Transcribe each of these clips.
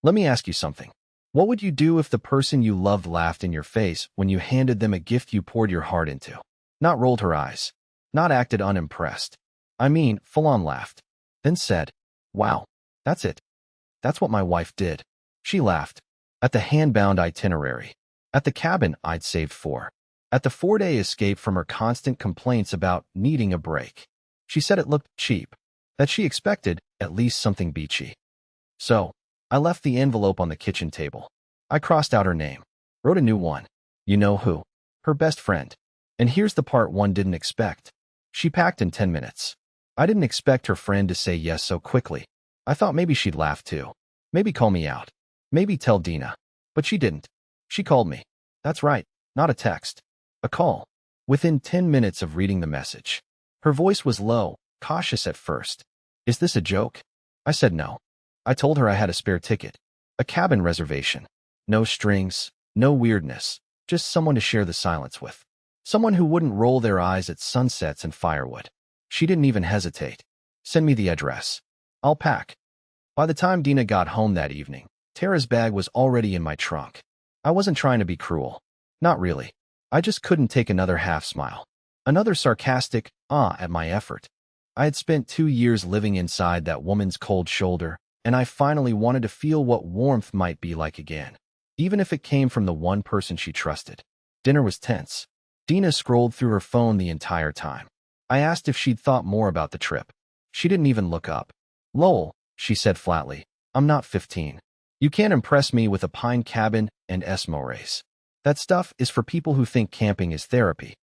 Let me ask you something. What would you do if the person you loved laughed in your face when you handed them a gift you poured your heart into? Not rolled her eyes. Not acted unimpressed. I mean, full-on laughed. Then said, "Wow, that's it. That's what my wife did." She laughed. At the hand-bound itinerary. At the cabin I'd saved for. At the 4-day escape from her constant complaints about needing a break. She said it looked cheap. That she expected at least something beachy. So, I left the envelope on the kitchen table. I crossed out her name. Wrote a new one. You know who? Her best friend. And here's the part one didn't expect. She packed in 10 minutes. I didn't expect her friend to say yes so quickly. I thought maybe she'd laugh too. Maybe call me out. Maybe tell Dina. But she didn't. She called me. That's right. Not a text. A call. Within 10 minutes of reading the message. Her voice was low, cautious at first. Is this a joke? I said no. I told her I had a spare ticket. A cabin reservation. No strings, no weirdness. Just someone to share the silence with. Someone who wouldn't roll their eyes at sunsets and firewood. She didn't even hesitate. Send me the address. I'll pack. By the time Dina got home that evening, Tara's bag was already in my trunk. I wasn't trying to be cruel. Not really. I just couldn't take another half-smile. Another sarcastic at my effort. I had spent 2 years living inside that woman's cold shoulder, and I finally wanted to feel what warmth might be like again, even if it came from the one person she trusted. Dinner was tense. Dina scrolled through her phone the entire time. I asked if she'd thought more about the trip. She didn't even look up. "Lol," she said flatly. "I'm not 15. You can't impress me with a pine cabin and s'mores. That stuff is for people who think camping is therapy."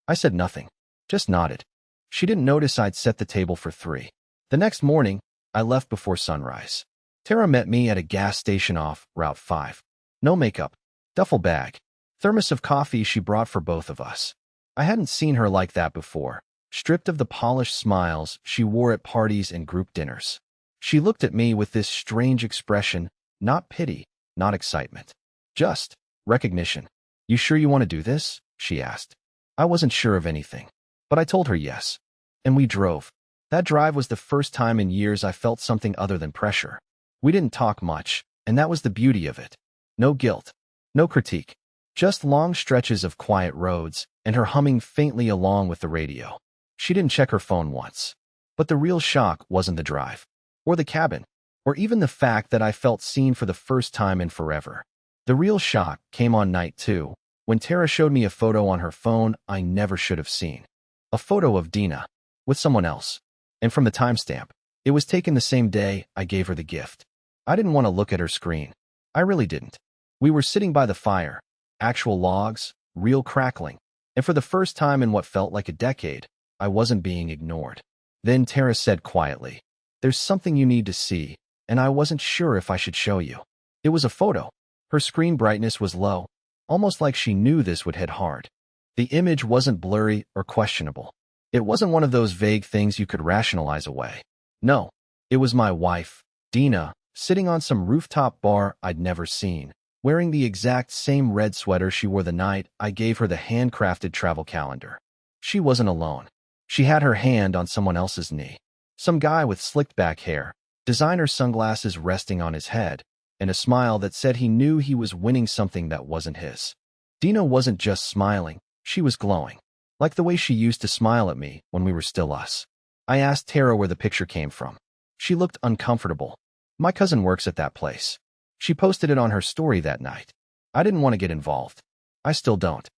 I said nothing, just nodded. She didn't notice I'd set the table for 3. The next morning, I left before sunrise. Tara met me at a gas station off Route 5. No makeup, duffel bag, thermos of coffee she brought for both of us. I hadn't seen her like that before, stripped of the polished smiles she wore at parties and group dinners. She looked at me with this strange expression, not pity, not excitement. Just recognition. "You sure you want to do this?" she asked. I wasn't sure of anything, but I told her yes. And we drove. That drive was the first time in years I felt something other than pressure. We didn't talk much, and that was the beauty of it. No guilt, no critique, just long stretches of quiet roads and her humming faintly along with the radio. She didn't check her phone once. But the real shock wasn't the drive, or the cabin, or even the fact that I felt seen for the first time in forever. The real shock came on night 2, when Tara showed me a photo on her phone I never should have seen. A photo of Dina, with someone else. And from the timestamp, it was taken the same day I gave her the gift. I didn't want to look at her screen. I really didn't. We were sitting by the fire, actual logs, real crackling, and for the first time in what felt like a decade, I wasn't being ignored. Then Tara said quietly, "There's something you need to see, and I wasn't sure if I should show you." It was a photo. Her screen brightness was low, almost like she knew this would hit hard. The image wasn't blurry or questionable. It wasn't one of those vague things you could rationalize away. No, it was my wife, Dina, sitting on some rooftop bar I'd never seen, wearing the exact same red sweater she wore the night I gave her the handcrafted travel calendar. She wasn't alone. She had her hand on someone else's knee. Some guy with slicked back hair, designer sunglasses resting on his head, and a smile that said he knew he was winning something that wasn't his. Dina wasn't just smiling, she was glowing. Like the way she used to smile at me when we were still us. I asked Tara where the picture came from. She looked uncomfortable. "My cousin works at that place. She posted it on her story that night." I didn't want to get involved. I still don't.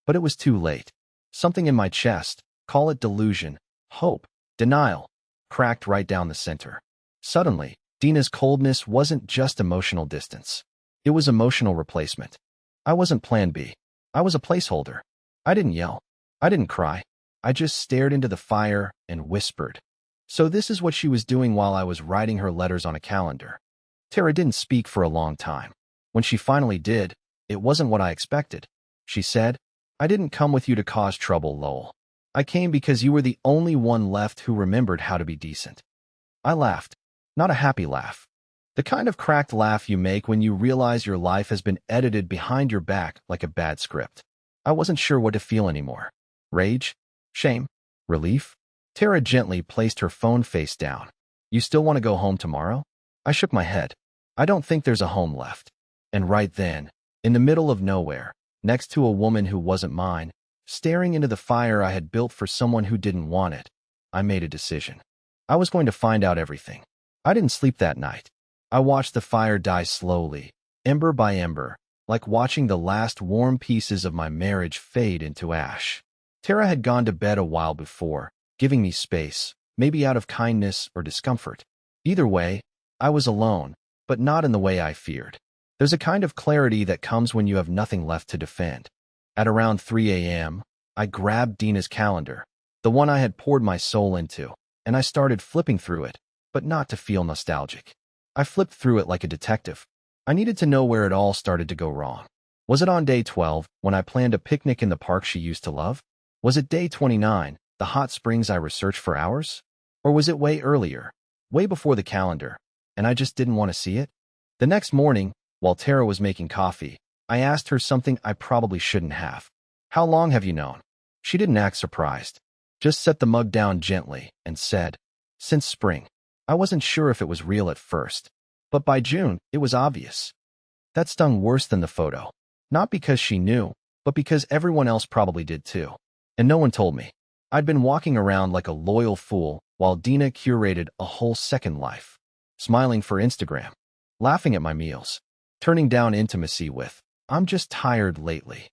But it was too late. Something in my chest, call it delusion, hope, denial, cracked right down the center. Suddenly, Dina's coldness wasn't just emotional distance. It was emotional replacement. I wasn't plan B. I was a placeholder. I didn't yell. I didn't cry. I just stared into the fire and whispered. So this is what she was doing while I was writing her letters on a calendar. Tara didn't speak for a long time. When she finally did, it wasn't what I expected. She said, "I didn't come with you to cause trouble, Lowell. I came because you were the only one left who remembered how to be decent." I laughed. Not a happy laugh. The kind of cracked laugh you make when you realize your life has been edited behind your back like a bad script. I wasn't sure what to feel anymore. Rage? Shame? Relief? Tara gently placed her phone face down. "You still want to go home tomorrow?" I shook my head. I don't think there's a home left. And right then, in the middle of nowhere, next to a woman who wasn't mine, staring into the fire I had built for someone who didn't want it, I made a decision. I was going to find out everything. I didn't sleep that night. I watched the fire die slowly, ember by ember, like watching the last warm pieces of my marriage fade into ash. Tara had gone to bed a while before, giving me space, maybe out of kindness or discomfort. Either way, I was alone, but not in the way I feared. There's a kind of clarity that comes when you have nothing left to defend. At around 3 a.m., I grabbed Dina's calendar, the one I had poured my soul into, and I started flipping through it, but not to feel nostalgic. I flipped through it like a detective. I needed to know where it all started to go wrong. Was it on day 12, when I planned a picnic in the park she used to love? Was it day 29, the hot springs I researched for hours? Or was it way earlier, way before the calendar, and I just didn't want to see it? The next morning, while Tara was making coffee, I asked her something I probably shouldn't have. How long have you known? She didn't act surprised, just set the mug down gently and said, since spring. I wasn't sure if it was real at first, but by June, it was obvious. That stung worse than the photo. Not because she knew, but because everyone else probably did too. And no one told me. I'd been walking around like a loyal fool while Dina curated a whole second life. Smiling for Instagram. Laughing at my meals. Turning down intimacy with, I'm just tired lately.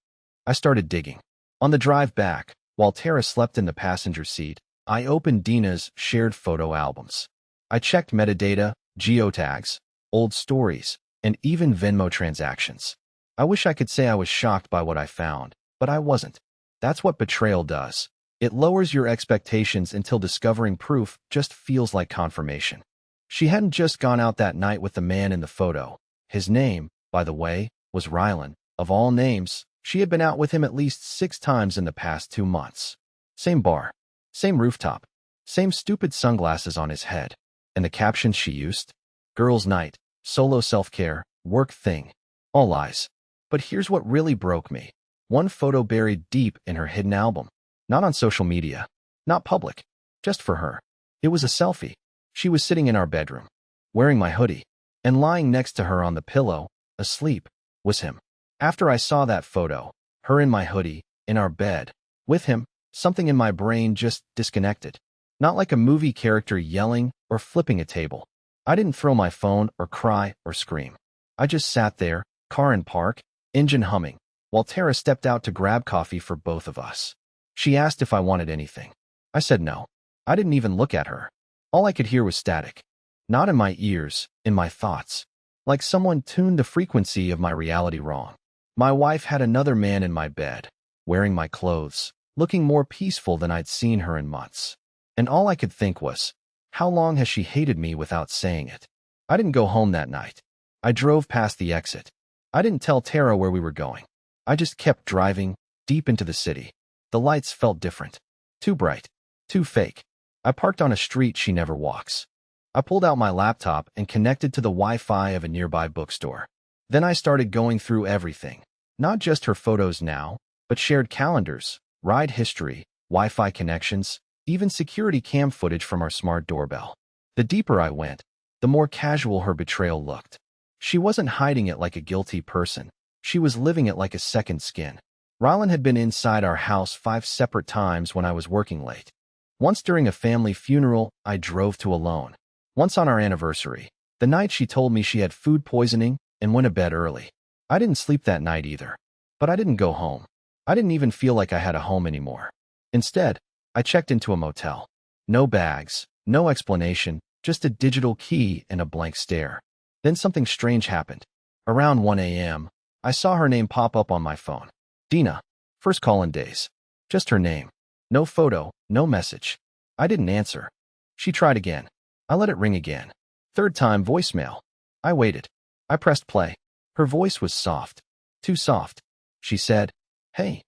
I started digging. On the drive back, while Tara slept in the passenger seat, I opened Dina's shared photo albums. I checked metadata, geotags, old stories, and even Venmo transactions. I wish I could say I was shocked by what I found, but I wasn't. That's what betrayal does. It lowers your expectations until discovering proof just feels like confirmation. She hadn't just gone out that night with the man in the photo. His name, by the way, was Rylan. Of all names, she had been out with him at least 6 times in the past 2 months. Same bar, same rooftop, same stupid sunglasses on his head. And the captions she used? Girls' night, solo self-care, work thing. All lies. But here's what really broke me. One photo buried deep in her hidden album. Not on social media. Not public. Just for her. It was a selfie. She was sitting in our bedroom, wearing my hoodie, and lying next to her on the pillow, asleep, was him. After I saw that photo, her in my hoodie, in our bed, with him, something in my brain just disconnected. Not like a movie character yelling or flipping a table. I didn't throw my phone or cry or scream. I just sat there, car in park, engine humming, while Tara stepped out to grab coffee for both of us. She asked if I wanted anything. I said no. I didn't even look at her. All I could hear was static. Not in my ears, in my thoughts. Like someone tuned the frequency of my reality wrong. My wife had another man in my bed, wearing my clothes, looking more peaceful than I'd seen her in months. And all I could think was, how long has she hated me without saying it? I didn't go home that night. I drove past the exit. I didn't tell Tara where we were going. I just kept driving, deep into the city. The lights felt different. Too bright. Too fake. I parked on a street she never walks. I pulled out my laptop and connected to the Wi-Fi of a nearby bookstore. Then I started going through everything. Not just her photos now, but shared calendars, ride history, Wi-Fi connections, even security cam footage from our smart doorbell. The deeper I went, the more casual her betrayal looked. She wasn't hiding it like a guilty person. She was living it like a second skin. Rylan had been inside our house 5 separate times when I was working late. Once during a family funeral I drove to alone. Once on our anniversary, the night she told me she had food poisoning and went to bed early. I didn't sleep that night either. But I didn't go home. I didn't even feel like I had a home anymore. Instead, I checked into a motel. No bags, no explanation, just a digital key and a blank stare. Then something strange happened. Around 1 a.m., I saw her name pop up on my phone. Dina. First call in days. Just her name. No photo, no message. I didn't answer. She tried again. I let it ring again. Third time, voicemail. I waited. I pressed play. Her voice was soft. Too soft. She said, "Hey.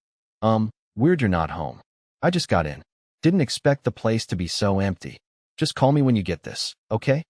Weird you're not home. I just got in. Didn't expect the place to be so empty. Just call me when you get this, okay?"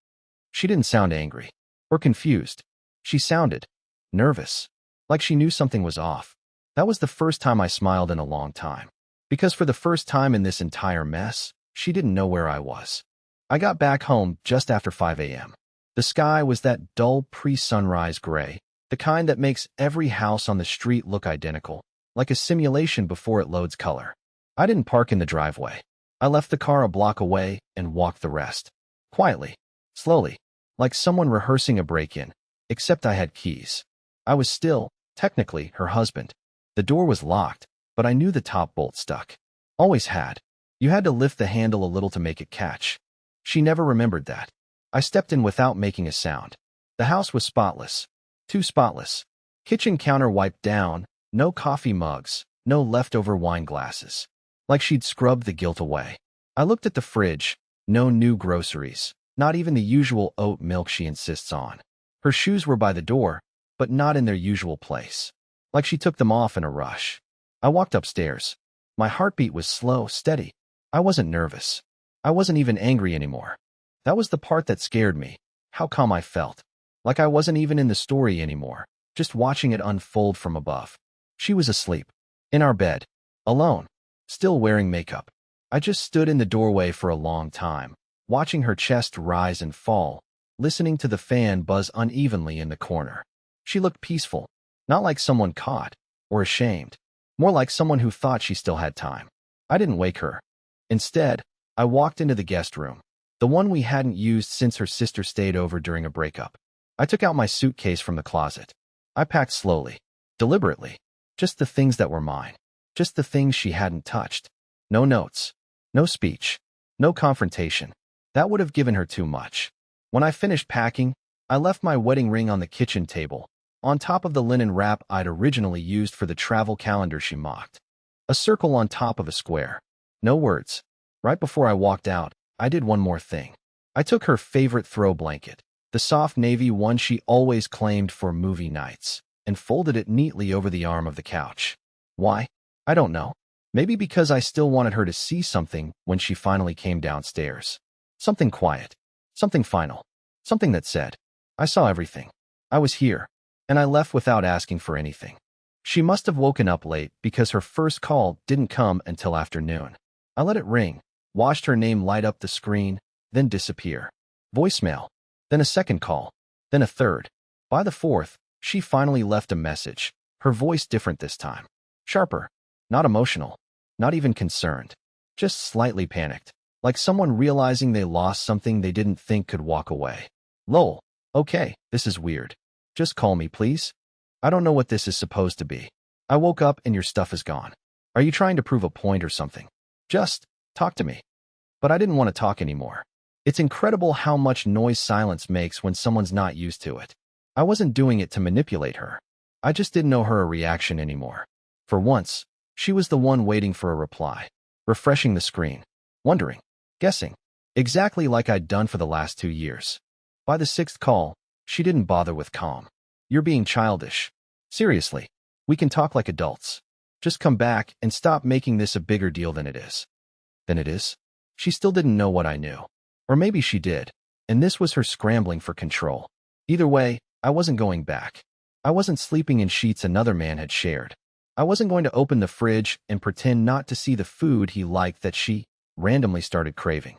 She didn't sound angry. Or confused. She sounded nervous. Like she knew something was off. That was the first time I smiled in a long time. Because for the first time in this entire mess, she didn't know where I was. I got back home just after 5 a.m. The sky was that dull pre-sunrise gray, the kind that makes every house on the street look identical, like a simulation before it loads color. I didn't park in the driveway. I left the car a block away and walked the rest. Quietly, slowly, like someone rehearsing a break-in, except I had keys. I was still, technically, her husband. The door was locked, but I knew the top bolt stuck. Always had. You had to lift the handle a little to make it catch. She never remembered that. I stepped in without making a sound. The house was spotless. Too spotless. Kitchen counter wiped down, no coffee mugs, no leftover wine glasses. Like she'd scrubbed the guilt away. I looked at the fridge. No new groceries. Not even the usual oat milk she insists on. Her shoes were by the door, but not in their usual place. Like she took them off in a rush. I walked upstairs. My heartbeat was slow, steady. I wasn't nervous. I wasn't even angry anymore. That was the part that scared me. How calm I felt. Like I wasn't even in the story anymore, just watching it unfold from above. She was asleep. In our bed. Alone. Still wearing makeup. I just stood in the doorway for a long time, watching her chest rise and fall, listening to the fan buzz unevenly in the corner. She looked peaceful, not like someone caught or ashamed, more like someone who thought she still had time. I didn't wake her. Instead, I walked into the guest room, the one we hadn't used since her sister stayed over during a breakup. I took out my suitcase from the closet. I packed slowly, deliberately, just the things that were mine, just the things she hadn't touched. No notes, no speech, no confrontation. That would have given her too much. When I finished packing, I left my wedding ring on the kitchen table, on top of the linen wrap I'd originally used for the travel calendar she mocked. A circle on top of a square. No words. Right before I walked out, I did one more thing. I took her favorite throw blanket, the soft navy one she always claimed for movie nights, and folded it neatly over the arm of the couch. Why? I don't know. Maybe because I still wanted her to see something when she finally came downstairs. Something quiet. Something final. Something that said, I saw everything. I was here. And I left without asking for anything. She must have woken up late because her first call didn't come until afternoon. I let it ring, watched her name light up the screen, then disappear. Voicemail. Then a second call. Then a third. By the fourth, she finally left a message, her voice different this time. Sharper. Not emotional. Not even concerned. Just slightly panicked. Like someone realizing they lost something they didn't think could walk away. Lol. Okay, this is weird. Just call me, please. I don't know what this is supposed to be. I woke up and your stuff is gone. Are you trying to prove a point or something? Just talk to me. But I didn't want to talk anymore. It's incredible how much noise silence makes when someone's not used to it. I wasn't doing it to manipulate her. I just didn't owe her a reaction anymore. For once, she was the one waiting for a reply, refreshing the screen, wondering, guessing, exactly like I'd done for the last 2 years. By the sixth call, she didn't bother with calm. You're being childish. Seriously, we can talk like adults. Just come back and stop making this a bigger deal than it is. Than it is? She still didn't know what I knew. Or maybe she did, and this was her scrambling for control. Either way, I wasn't going back. I wasn't sleeping in sheets another man had shared. I wasn't going to open the fridge and pretend not to see the food he liked that she randomly started craving.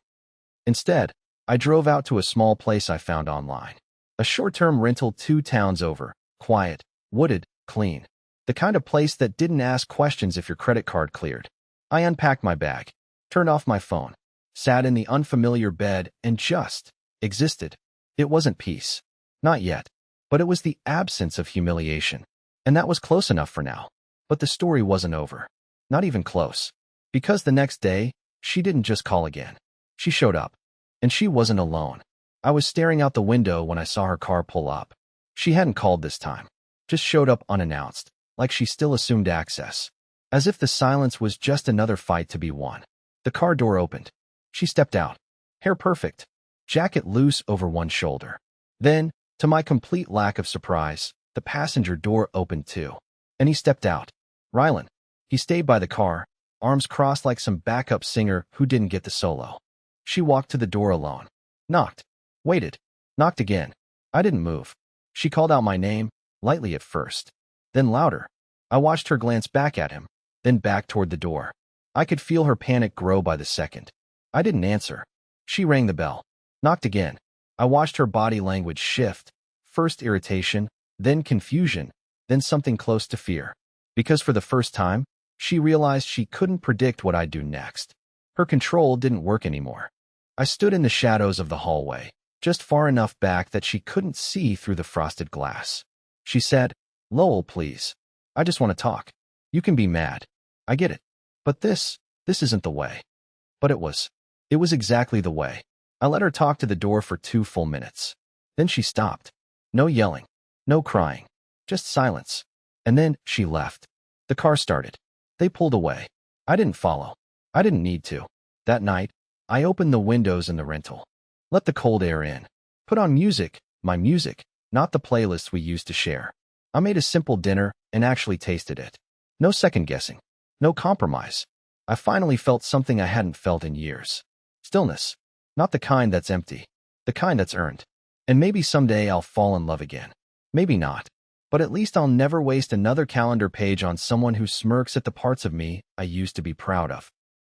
Instead, I drove out to a small place I found online. A short-term rental 2 towns over, quiet, wooded, clean. The kind of place that didn't ask questions if your credit card cleared. I unpacked my bag, turned off my phone, sat in the unfamiliar bed and just existed. It wasn't peace. Not yet. But it was the absence of humiliation. And that was close enough for now. But the story wasn't over. Not even close. Because the next day, she didn't just call again. She showed up. And she wasn't alone. I was staring out the window when I saw her car pull up. She hadn't called this time. Just showed up unannounced, like she still assumed access. As if the silence was just another fight to be won. The car door opened. She stepped out. Hair perfect. Jacket loose over one shoulder. Then, to my complete lack of surprise, the passenger door opened too. And he stepped out. Rylan. He stayed by the car, arms crossed like some backup singer who didn't get the solo. She walked to the door alone. Knocked. Waited. Knocked again. I didn't move. She called out my name, lightly at first. Then louder. I watched her glance back at him, then back toward the door. I could feel her panic grow by the second. I didn't answer. She rang the bell. Knocked again. I watched her body language shift, first irritation, then confusion, then something close to fear. Because for the first time, she realized she couldn't predict what I'd do next. Her control didn't work anymore. I stood in the shadows of the hallway, just far enough back that she couldn't see through the frosted glass. She said, "Lowell, please. I just want to talk. You can be mad. I get it. But this isn't the way." But it was. It was exactly the way. I let her talk to the door for 2 full minutes. Then she stopped. No yelling. No crying. Just silence. And then she left. The car started. They pulled away. I didn't follow. I didn't need to. That night, I opened the windows in the rental. Let the cold air in. Put on music, my music, not the playlists we used to share. I made a simple dinner and actually tasted it. No second guessing. No compromise. I finally felt something I hadn't felt in years. Stillness. Not the kind that's empty. The kind that's earned. And maybe someday I'll fall in love again. Maybe not. But at least I'll never waste another calendar page on someone who smirks at the parts of me I used to be proud of.